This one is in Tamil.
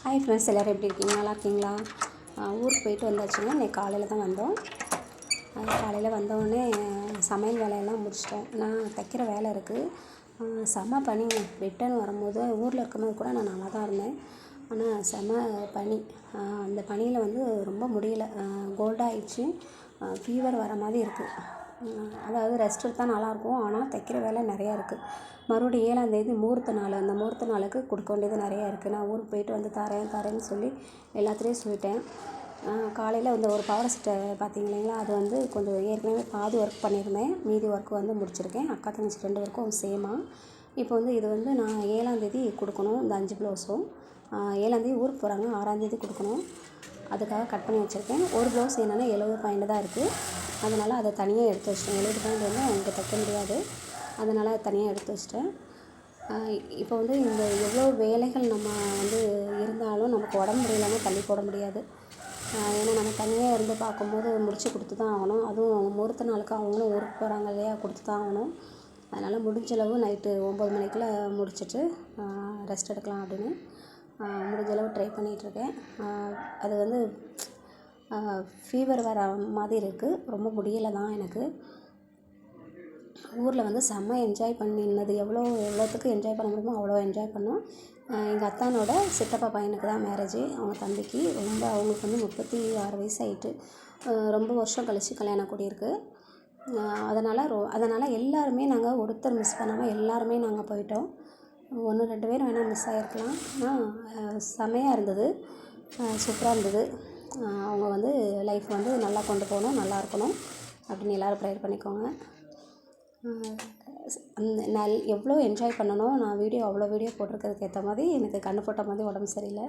ஹாய் ஃப்ரெண்ட்ஸ், எல்லோரும் எப்படி இருக்கீங்க? நல்லா இருக்கீங்களா? ஊருக்கு போயிட்டு வந்தாச்சுங்க. இன்றைக்கி காலையில் தான் வந்தோம். காலையில் வந்தோடனே சமையல் வேலையெல்லாம் முடிச்சிட்டோம். நான் தைக்கிற வேலை இருக்குது. செம்ம பனிங்க. ரிட்டர்ன் வரும்போது ஊரில் இருக்கும்போது கூட நான் நல்லா தான் இருந்தேன். ஆனால் செம்ம பனி. அந்த பனியில் வந்து ரொம்ப முடியல. கோல்டாகிடுச்சு. ஃபீவர் வர மாதிரி இருக்குது. அதாவது ரெஸ்ட் எடுத்தால் நல்லாயிருக்கும். ஆனால் தைக்கிற வேலை நிறையா இருக்குது. மறுபடியும் 7ஆந்தேதி முகூர்த்த நாள். அந்த முகூர்த்த நாளுக்கு கொடுக்க வேண்டியது நிறையா இருக்குது. நான் ஊருக்கு போயிட்டு வந்து தரேன்னு சொல்லி எல்லாத்துலேயும் சொல்லிட்டேன். காலையில் வந்து ஒரு பவர் செட்டை பார்த்தீங்க இல்லைங்களா, அது வந்து கொஞ்சம் ஏற்கனவே பாதி ஒர்க் பண்ணியிருந்தேன். மீதி ஒர்க்கு வந்து முடிச்சிருக்கேன். அக்கா தங்கச்சி 2 பேருக்கும் சேமாக. இப்போ வந்து இது வந்து நான் 7ஆந்தேதி கொடுக்கணும். இந்த 5 ப்ளவுஸும் 7ஆந்தேதி ஊருக்கு போகிறாங்க. 6ஆந்தேதி கொடுக்கணும். அதுக்காக கட் பண்ணி வச்சுருக்கேன். ஒரு ப்ளவுஸ் என்னென்னா 70 பாயிண்ட் தான் இருக்குது. அதனால் அதை தனியாக எடுத்து வச்சிட்டேன். 70 பாயிண்ட் வந்து அவங்களுக்கு தைக்க முடியாது. அதனால் அதை தனியாக எடுத்து வச்சிட்டேன். இப்போ வந்து இந்த எவ்வளோ வேலைகள் நம்ம வந்து இருந்தாலும் நமக்கு உடம்பு முடியலைன்னா தள்ளி போட முடியாது. ஏன்னா நம்ம தனியாக இருந்து பார்க்கும்போது முடித்து கொடுத்து தான் ஆகணும். அதுவும் முகூர்த்த நாளுக்கு அவங்களும் ஊருக்கு போகிறாங்க இல்லையா, கொடுத்து தான் ஆகணும். அதனால் முடிஞ்சளவு நைட்டு 9 மணிக்குள்ளே முடிச்சுட்டு ரெஸ்ட் எடுக்கலாம் அப்படின்னு முடிஞ்சளவு ட்ரை பண்ணிகிட்ருக்கேன். அது வந்து ஃபீவர் வர மாதிரி இருக்குது. ரொம்ப முடியலை தான் எனக்கு. ஊரில் வந்து செம்ம என்ஜாய் பண்ணினது. எவ்வளோத்துக்கு என்ஜாய் பண்ண முடியுமோ அவ்வளோ என்ஜாய் பண்ணோம். எங்கள் அத்தானோட சித்தப்பா பையனுக்கு தான் மேரேஜு. அவங்க தம்பிக்கு அவங்களுக்கு வந்து 36 வயசு ஆகிட்டு. ரொம்ப வருஷம் கழித்து கல்யாணம் கூடியிருக்கு. அதனால் எல்லாருமே நாங்கள் ஒருத்தர் மிஸ் பண்ணாமல் எல்லாருமே நாங்கள் போயிட்டோம். 1, 2 பேர் வேணால் மிஸ் ஆகிருக்கலாம். ஆனால் செம்மையாக இருந்தது. சூப்பராக இருந்தது. அவங்க வந்து லைஃப் வந்து நல்லா கொண்டு போகணும், நல்லா இருக்கணும் அப்படின்னு எல்லோரும் ப்ரேயர் பண்ணிக்கோங்க. நான் எவ்வளோ என்ஜாய் பண்ணனோ, நான் அவ்வளோ வீடியோ போட்டிருக்கிறதுக்கு ஏற்ற மாதிரி எனக்கு கண்ணு போட்ட மாதிரி உடம்பு சரியில்லை.